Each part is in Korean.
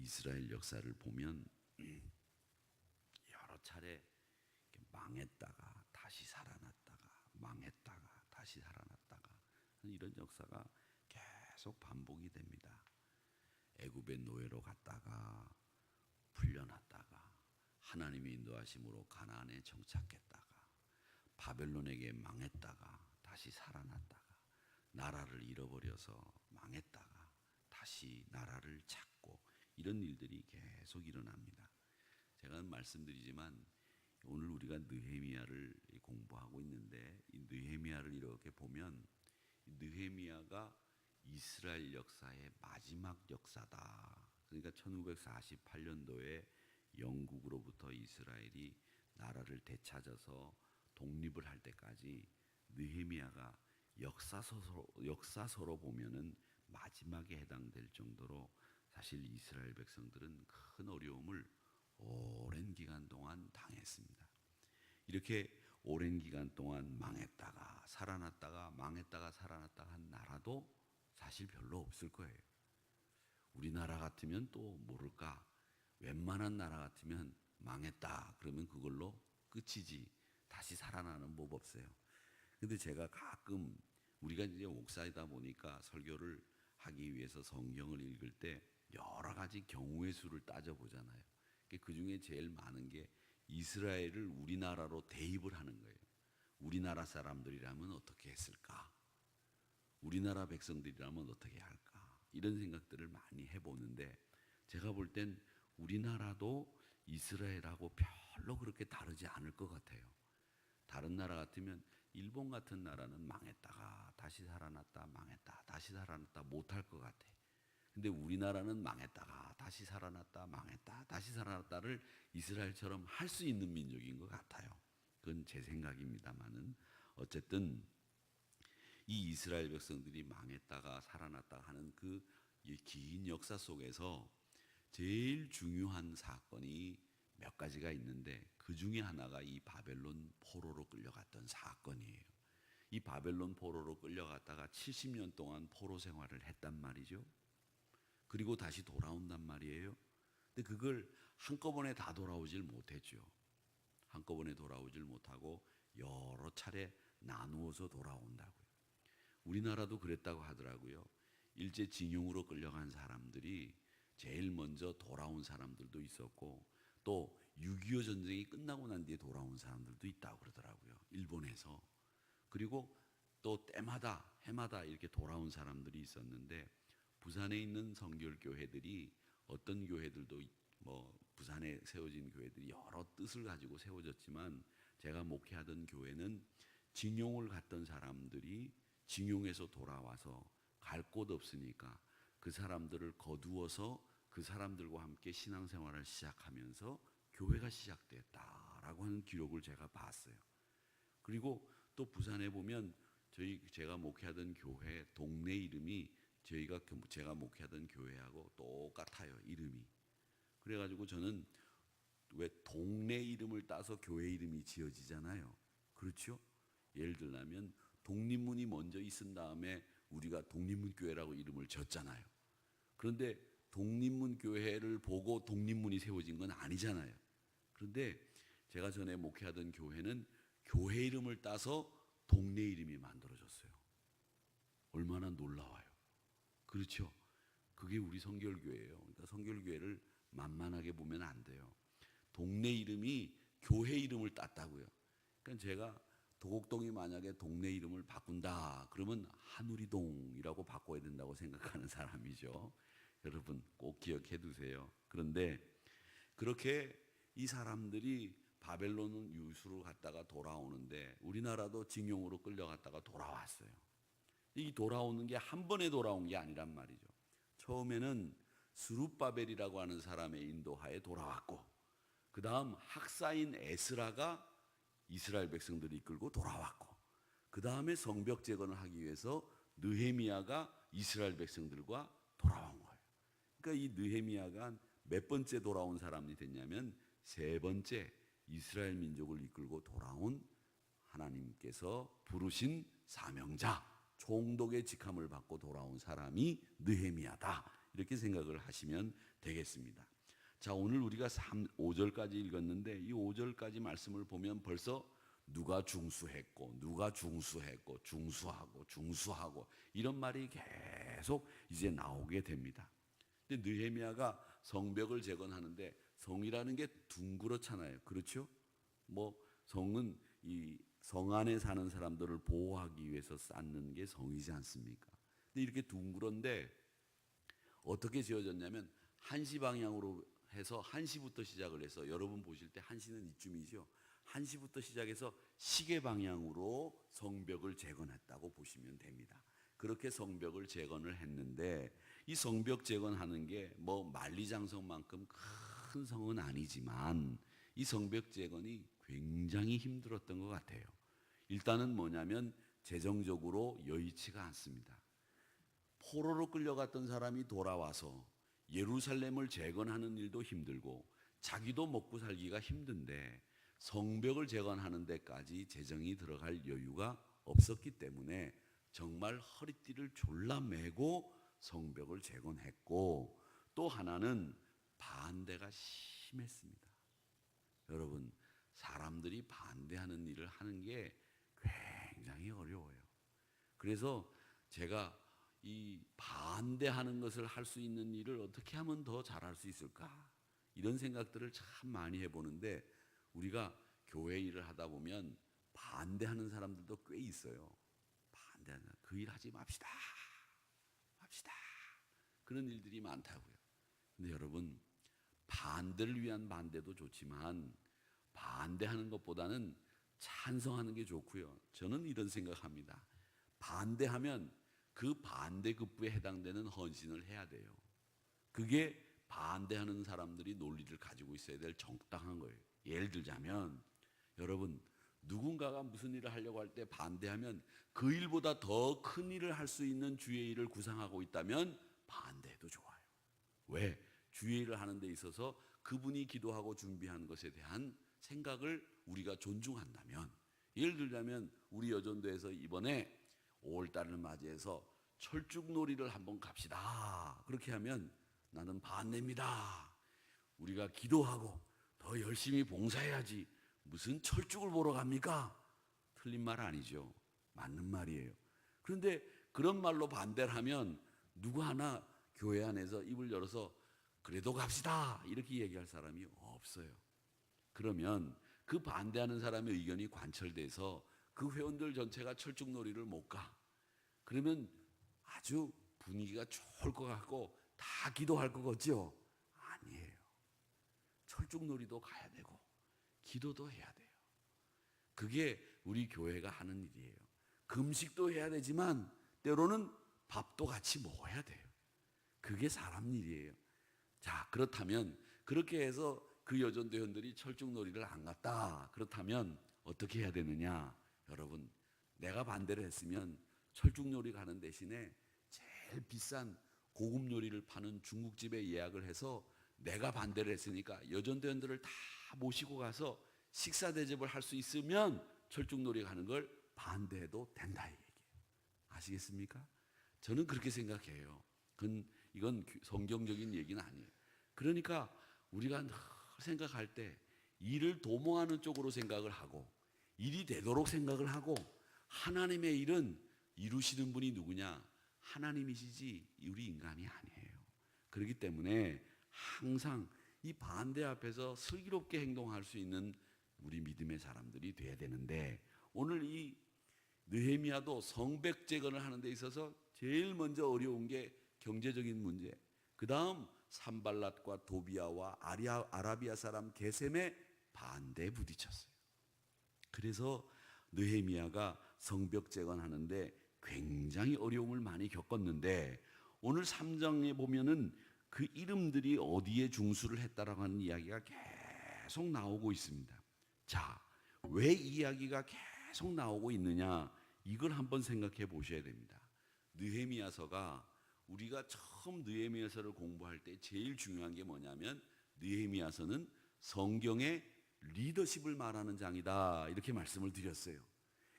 이스라엘 역사를 보면 여러 차례 망했다가 다시 살아났다가 망했다가 다시 살아났다가 이런 역사가 계속 반복이 됩니다. 애굽의 노예로 갔다가 풀려났다가 하나님의 인도하심으로 가나안에 정착했다가 바벨론에게 망했다가 다시 살아났다가 나라를 잃어버려서 망했다가 다시 나라를 찾고 이런 일들이 계속 일어납니다. 제가 말씀드리지만 오늘 우리가 느헤미야를 공부하고 있는데 이 느헤미야를 이렇게 보면 느헤미야가 이스라엘 역사의 마지막 역사다. 그러니까 1948년도에 영국으로부터 이스라엘이 나라를 되찾아서 독립을 할 때까지 느헤미야가 역사서로 보면은 마지막에 해당될 정도로 사실 이스라엘 백성들은 큰 어려움을 오랜 기간 동안 당했습니다. 이렇게 오랜 기간 동안 망했다가 살아났다가 망했다가 살아났다가 한 나라도 사실 별로 없을 거예요. 우리나라 같으면 또 모를까, 웬만한 나라 같으면 망했다 그러면 그걸로 끝이지 다시 살아나는 법 없어요. 근데 제가 가끔 우리가 이제 목사이다 보니까 설교를 하기 위해서 성경을 읽을 때 여러 가지 경우의 수를 따져보잖아요. 그 중에 제일 많은 게 이스라엘을 우리나라로 대입을 하는 거예요. 우리나라 사람들이라면 어떻게 했을까? 우리나라 백성들이라면 어떻게 할까? 이런 생각들을 많이 해보는데 제가 볼 땐 우리나라도 이스라엘하고 별로 그렇게 다르지 않을 것 같아요. 다른 나라 같으면 일본 같은 나라는 망했다가 다시 살아났다 망했다 다시 살아났다 못할 것 같아. 근데 우리나라는 망했다가 다시 살아났다 망했다 다시 살아났다를 이스라엘처럼 할 수 있는 민족인 것 같아요. 그건 제 생각입니다만은 어쨌든 이 이스라엘 백성들이 망했다가 살아났다가 하는 그 긴 역사 속에서 제일 중요한 사건이 몇 가지가 있는데 그 중에 하나가 이 바벨론 포로로 끌려갔던 사건이에요. 이 바벨론 포로로 끌려갔다가 70년 동안 포로 생활을 했단 말이죠. 그리고 다시 돌아온단 말이에요. 근데 그걸 한꺼번에 다 돌아오질 못했죠. 한꺼번에 돌아오질 못하고 여러 차례 나누어서 돌아온다고요. 우리나라도 그랬다고 하더라고요. 일제 징용으로 끌려간 사람들이 제일 먼저 돌아온 사람들도 있었고 또 6.25 전쟁이 끝나고 난 뒤에 돌아온 사람들도 있다고 그러더라고요. 일본에서. 그리고 또 때마다 해마다 이렇게 돌아온 사람들이 있었는데 부산에 있는 성결교회들이 어떤 교회들도 뭐 부산에 세워진 교회들이 여러 뜻을 가지고 세워졌지만 제가 목회하던 교회는 징용을 갔던 사람들이 징용에서 돌아와서 갈 곳 없으니까 그 사람들을 거두어서 그 사람들과 함께 신앙생활을 시작하면서 교회가 시작됐다라고 하는 기록을 제가 봤어요. 그리고 또 부산에 보면 제가 목회하던 교회 동네 이름이 제가 목회하던 교회하고 똑같아요. 이름이. 그래가지고 저는 왜 동네 이름을 따서 교회 이름이 지어지잖아요. 그렇죠? 예를 들면 독립문이 먼저 있은 다음에 우리가 독립문교회라고 이름을 졌잖아요. 그런데 독립문교회를 보고 독립문이 세워진 건 아니잖아요. 그런데 제가 전에 목회하던 교회는 교회 이름을 따서 동네 이름이 만들어졌어요. 얼마나 놀라워요. 그렇죠? 그게 우리 성결교회예요. 그러니까 성결교회를 만만하게 보면 안 돼요. 동네 이름이 교회 이름을 땄다고요. 그러니까 제가 도곡동이 만약에 동네 이름을 바꾼다 그러면 한우리동이라고 바꿔야 된다고 생각하는 사람이죠. 여러분 꼭 기억해 두세요. 그런데 그렇게 이 사람들이 바벨론 유수로 갔다가 돌아오는데 우리나라도 징용으로 끌려갔다가 돌아왔어요. 이 돌아오는 게 한 번에 돌아온 게 아니란 말이죠. 처음에는 스룹바벨이라고 하는 사람의 인도하에 돌아왔고 그 다음 학사인 에스라가 이스라엘 백성들을 이끌고 돌아왔고 그 다음에 성벽 재건을 하기 위해서 느헤미야가 이스라엘 백성들과 돌아온 거예요. 그러니까 이 느헤미야가 몇 번째 돌아온 사람이 됐냐면 세 번째 이스라엘 민족을 이끌고 돌아온 하나님께서 부르신 사명자 총독의 직함을 받고 돌아온 사람이 느헤미야다 이렇게 생각을 하시면 되겠습니다. 자, 오늘 우리가 5절까지 읽었는데 이 5절까지 말씀을 보면 벌써 누가 중수했고 누가 중수했고 중수하고 이런 말이 계속 이제 나오게 됩니다. 근데 느헤미야가 성벽을 재건하는데 성이라는 게 둥그렇잖아요. 그렇죠? 뭐 성은 이 성 안에 사는 사람들을 보호하기 위해서 쌓는 게 성이지 않습니까? 근데 이렇게 둥그런데 어떻게 지어졌냐면 한시 방향으로 해서 한시부터 시작을 해서 여러분 보실 때 한시는 이쯤이죠. 한시부터 시작해서 시계 방향으로 성벽을 재건했다고 보시면 됩니다. 그렇게 성벽을 재건을 했는데 이 성벽 재건하는 게 뭐 만리장성만큼 큰 성은 아니지만 이 성벽 재건이 굉장히 힘들었던 것 같아요. 일단은 뭐냐면 재정적으로 여의치가 않습니다. 포로로 끌려갔던 사람이 돌아와서 예루살렘을 재건하는 일도 힘들고 자기도 먹고 살기가 힘든데 성벽을 재건하는 데까지 재정이 들어갈 여유가 없었기 때문에 정말 허리띠를 졸라매고 성벽을 재건했고, 또 하나는 반대가 심했습니다. 여러분, 사람들이 반대하는 일을 하는 게 굉장히 어려워요. 그래서 제가 이 반대하는 것을 할 수 있는 일을 어떻게 하면 더 잘할 수 있을까? 이런 생각들을 참 많이 해보는데 우리가 교회 일을 하다 보면 반대하는 사람들도 꽤 있어요. 반대하는 그 일 하지 맙시다. 그런 일들이 많다고요. 근데 여러분, 반대를 위한 반대도 좋지만 반대하는 것보다는 찬성하는 게 좋고요. 저는 이런 생각합니다. 반대하면 그 반대급부에 해당되는 헌신을 해야 돼요. 그게 반대하는 사람들이 논리를 가지고 있어야 될 정당한 거예요. 예를 들자면 여러분, 누군가가 무슨 일을 하려고 할 때 반대하면 그 일보다 더 큰 일을 할 수 있는 주의 일을 구상하고 있다면 반대해도 좋아요. 왜? 주의 일을 하는 데 있어서 그분이 기도하고 준비한 것에 대한 생각을 우리가 존중한다면, 예를 들자면 우리 여전도에서 이번에 5월달을 맞이해서 철쭉놀이를 한번 갑시다. 그렇게 하면 나는 반대입니다. 우리가 기도하고 더 열심히 봉사해야지 무슨 철쭉을 보러 갑니까? 틀린 말 아니죠. 맞는 말이에요. 그런데 그런 말로 반대를 하면 누구 하나 교회 안에서 입을 열어서 그래도 갑시다 이렇게 얘기할 사람이 없어요. 그러면 그 반대하는 사람의 의견이 관철돼서 그 회원들 전체가 철쭉놀이를 못 가. 그러면 아주 분위기가 좋을 것 같고 다 기도할 것 같죠? 아니에요. 철쭉놀이도 가야 되고 기도도 해야 돼요. 그게 우리 교회가 하는 일이에요. 금식도 해야 되지만 때로는 밥도 같이 먹어야 돼요. 그게 사람 일이에요. 자, 그렇다면 그렇게 해서 그 여전도 회원들이 철쭉놀이를 안 갔다. 그렇다면 어떻게 해야 되느냐? 여러분, 내가 반대를 했으면 철쭉놀이 가는 대신에 제일 비싼 고급 요리를 파는 중국집에 예약을 해서 내가 반대를 했으니까 여전도 회원들을 다 모시고 가서 식사 대접을 할 수 있으면 철쭉놀이 가는 걸 반대해도 된다 이 얘기예요. 아시겠습니까? 저는 그렇게 생각해요. 이건 성경적인 얘기는 아니에요. 그러니까 우리가 생각할 때 일을 도모하는 쪽으로 생각을 하고 일이 되도록 생각을 하고, 하나님의 일은 이루시는 분이 누구냐? 하나님이시지 우리 인간이 아니에요. 그렇기 때문에 항상 이 반대 앞에서 슬기롭게 행동할 수 있는 우리 믿음의 사람들이 돼야 되는데, 오늘 이 느헤미야도 성벽 재건을 하는 데 있어서 제일 먼저 어려운 게 경제적인 문제, 그 다음 산발랏과 도비아와 아라비아 사람 게셈의 반대에 부딪혔어요. 그래서 느헤미야가 성벽 재건하는데 굉장히 어려움을 많이 겪었는데, 오늘 3장에 보면은 그 이름들이 어디에 중수를 했다라고 하는 이야기가 계속 나오고 있습니다. 자, 왜 이 이야기가 계속 나오고 있느냐? 이걸 한번 생각해 보셔야 됩니다. 느헤미야서가 우리가 처음 느헤미야서를 공부할 때 제일 중요한 게 뭐냐면, 느헤미야서는 성경의 리더십을 말하는 장이다 이렇게 말씀을 드렸어요.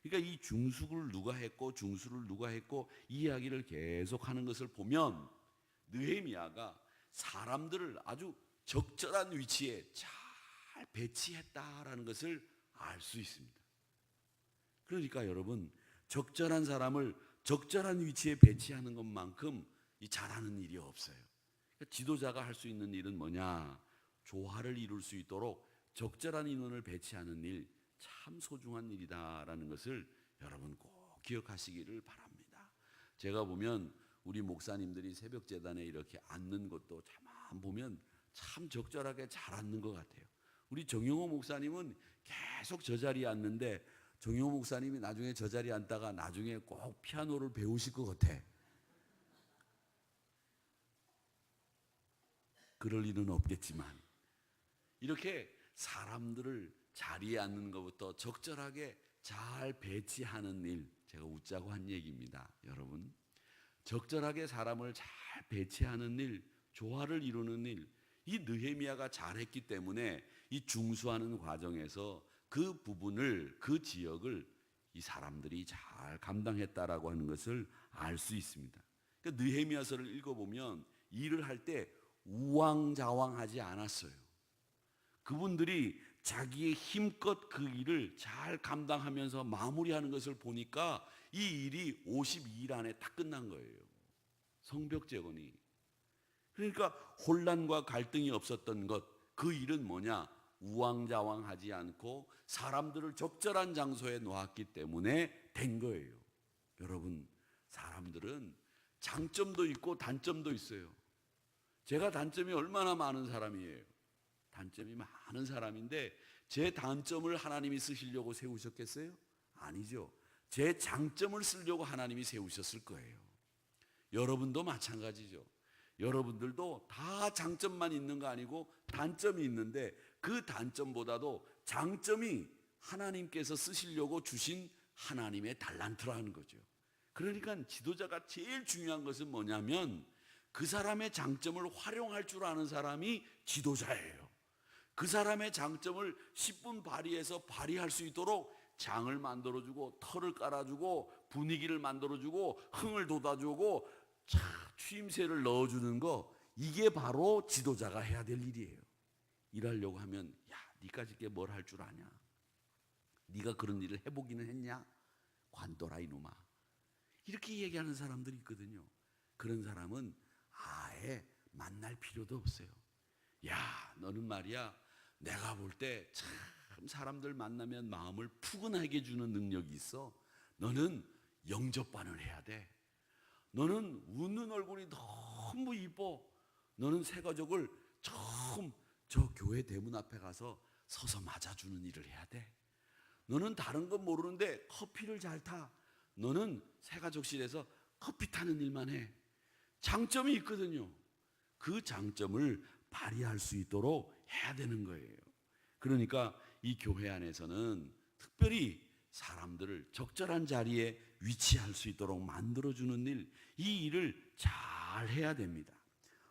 그러니까 이 중수를 누가 했고 중수를 누가 했고 이 이야기를 계속 하는 것을 보면 느헤미야가 사람들을 아주 적절한 위치에 잘 배치했다라는 것을 알 수 있습니다. 그러니까 여러분, 적절한 사람을 적절한 위치에 배치하는 것만큼 잘하는 일이 없어요. 그러니까 지도자가 할 수 있는 일은 뭐냐? 조화를 이룰 수 있도록 적절한 인원을 배치하는 일, 참 소중한 일이다라는 것을 여러분 꼭 기억하시기를 바랍니다. 제가 보면 우리 목사님들이 새벽 제단에 이렇게 앉는 것도 가만 보면 참 적절하게 잘 앉는 것 같아요. 우리 정용호 목사님은 계속 저 자리에 앉는데, 정용호 목사님이 나중에 저 자리에 앉다가 나중에 꼭 피아노를 배우실 것 같아. 그럴 일은 없겠지만 이렇게 사람들을 자리에 앉는 것부터 적절하게 잘 배치하는 일, 제가 웃자고 한 얘기입니다. 여러분, 적절하게 사람을 잘 배치하는 일, 조화를 이루는 일, 이 느헤미야가 잘했기 때문에 이 중수하는 과정에서 그 부분을, 그 지역을 이 사람들이 잘 감당했다라고 하는 것을 알 수 있습니다. 그러니까 느헤미야서를 읽어보면 일을 할 때 우왕좌왕하지 않았어요. 그분들이 자기의 힘껏 그 일을 잘 감당하면서 마무리하는 것을 보니까 이 일이 52일 안에 다 끝난 거예요. 성벽 재건이. 그러니까 혼란과 갈등이 없었던 것, 그 일은 뭐냐? 우왕좌왕하지 않고 사람들을 적절한 장소에 놓았기 때문에 된 거예요. 여러분, 사람들은 장점도 있고 단점도 있어요. 제가 단점이 얼마나 많은 사람이에요. 단점이 많은 사람인데 제 단점을 하나님이 쓰시려고 세우셨겠어요? 아니죠. 제 장점을 쓰려고 하나님이 세우셨을 거예요. 여러분도 마찬가지죠. 여러분들도 다 장점만 있는 거 아니고 단점이 있는데 그 단점보다도 장점이 하나님께서 쓰시려고 주신 하나님의 달란트라는 거죠. 그러니까 지도자가 제일 중요한 것은 뭐냐면 그 사람의 장점을 활용할 줄 아는 사람이 지도자예요. 그 사람의 장점을 10분 발휘해서 발휘할 수 있도록 장을 만들어주고 털을 깔아주고 분위기를 만들어주고 흥을 돋아주고 추임새를 넣어주는 거, 이게 바로 지도자가 해야 될 일이에요. 일하려고 하면 야, 니까지 게 뭘 할 줄 아냐? 네가 그런 일을 해보기는 했냐? 관둬라 이놈아. 이렇게 얘기하는 사람들이 있거든요. 그런 사람은 아예 만날 필요도 없어요. 야, 너는 말이야, 내가 볼 때 참 사람들 만나면 마음을 푸근하게 해주는 능력이 있어. 너는 영접반을 해야 돼. 너는 웃는 얼굴이 너무 이뻐. 너는 새 가족을 처음 저 교회 대문 앞에 가서 서서 맞아주는 일을 해야 돼. 너는 다른 건 모르는데 커피를 잘 타. 너는 새 가족실에서 커피 타는 일만 해. 장점이 있거든요. 그 장점을 발휘할 수 있도록 해야 되는 거예요. 그러니까 이 교회 안에서는 특별히 사람들을 적절한 자리에 위치할 수 있도록 만들어주는 일, 이 일을 잘 해야 됩니다.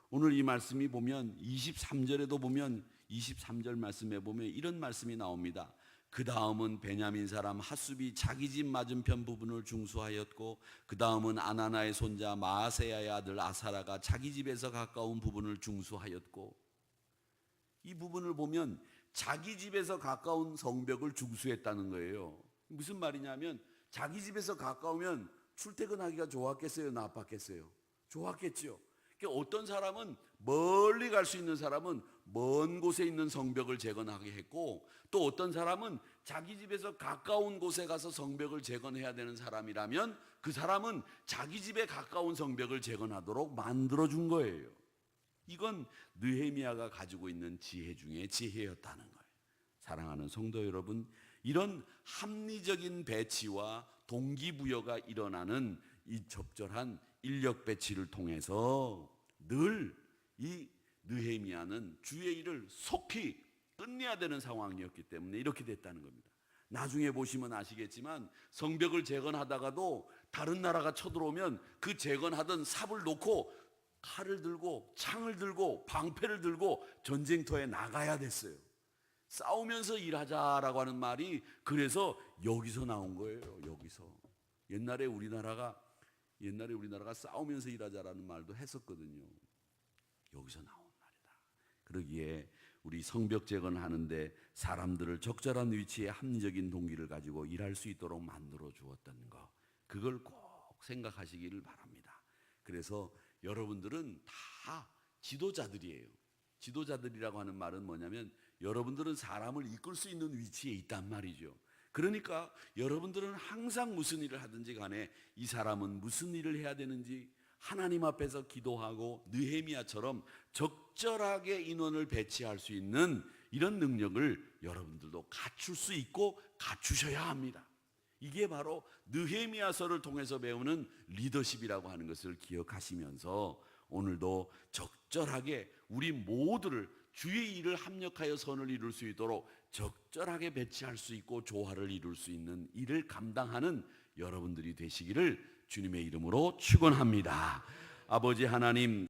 오늘 이 말씀이 보면 23절에도 보면 23절 말씀에 보면 이런 말씀이 나옵니다. 그 다음은 베냐민 사람 핫숲이 자기 집 맞은편 부분을 중수하였고, 그 다음은 아나나의 손자 마아세야의 아들 아사라가 자기 집에서 가까운 부분을 중수하였고, 이 부분을 보면 자기 집에서 가까운 성벽을 중수했다는 거예요. 무슨 말이냐면 자기 집에서 가까우면 출퇴근하기가 좋았겠어요? 나빴겠어요? 좋았겠죠. 그러니까 어떤 사람은 멀리 갈 수 있는 사람은 먼 곳에 있는 성벽을 재건하게 했고, 또 어떤 사람은 자기 집에서 가까운 곳에 가서 성벽을 재건해야 되는 사람이라면 그 사람은 자기 집에 가까운 성벽을 재건하도록 만들어준 거예요. 이건 느헤미야가 가지고 있는 지혜 중에 지혜였다는 거예요. 사랑하는 성도 여러분, 이런 합리적인 배치와 동기부여가 일어나는 이 적절한 인력 배치를 통해서 늘 이 느헤미야는 주의 일을 속히 끝내야 되는 상황이었기 때문에 이렇게 됐다는 겁니다. 나중에 보시면 아시겠지만 성벽을 재건하다가도 다른 나라가 쳐들어오면 그 재건하던 삽을 놓고 칼을 들고 창을 들고 방패를 들고 전쟁터에 나가야 됐어요. 싸우면서 일하자라고 하는 말이 그래서 여기서 나온 거예요. 여기서. 옛날에 우리나라가 옛날에 우리나라가 싸우면서 일하자라는 말도 했었거든요. 여기서 나온 말이다. 그러기에 우리 성벽 재건하는데 사람들을 적절한 위치에 합리적인 동기를 가지고 일할 수 있도록 만들어 주었던 거, 그걸 꼭 생각하시기를 바랍니다. 그래서 여러분들은 다 지도자들이에요. 지도자들이라고 하는 말은 뭐냐면 여러분들은 사람을 이끌 수 있는 위치에 있단 말이죠. 그러니까 여러분들은 항상 무슨 일을 하든지 간에 이 사람은 무슨 일을 해야 되는지 하나님 앞에서 기도하고 느헤미야처럼 적절하게 인원을 배치할 수 있는 이런 능력을 여러분들도 갖출 수 있고 갖추셔야 합니다. 이게 바로 느헤미야서를 통해서 배우는 리더십이라고 하는 것을 기억하시면서 오늘도 적절하게 우리 모두를 주의 일을 합력하여 선을 이룰 수 있도록 적절하게 배치할 수 있고 조화를 이룰 수 있는 일을 감당하는 여러분들이 되시기를 주님의 이름으로 축원합니다. 아버지 하나님,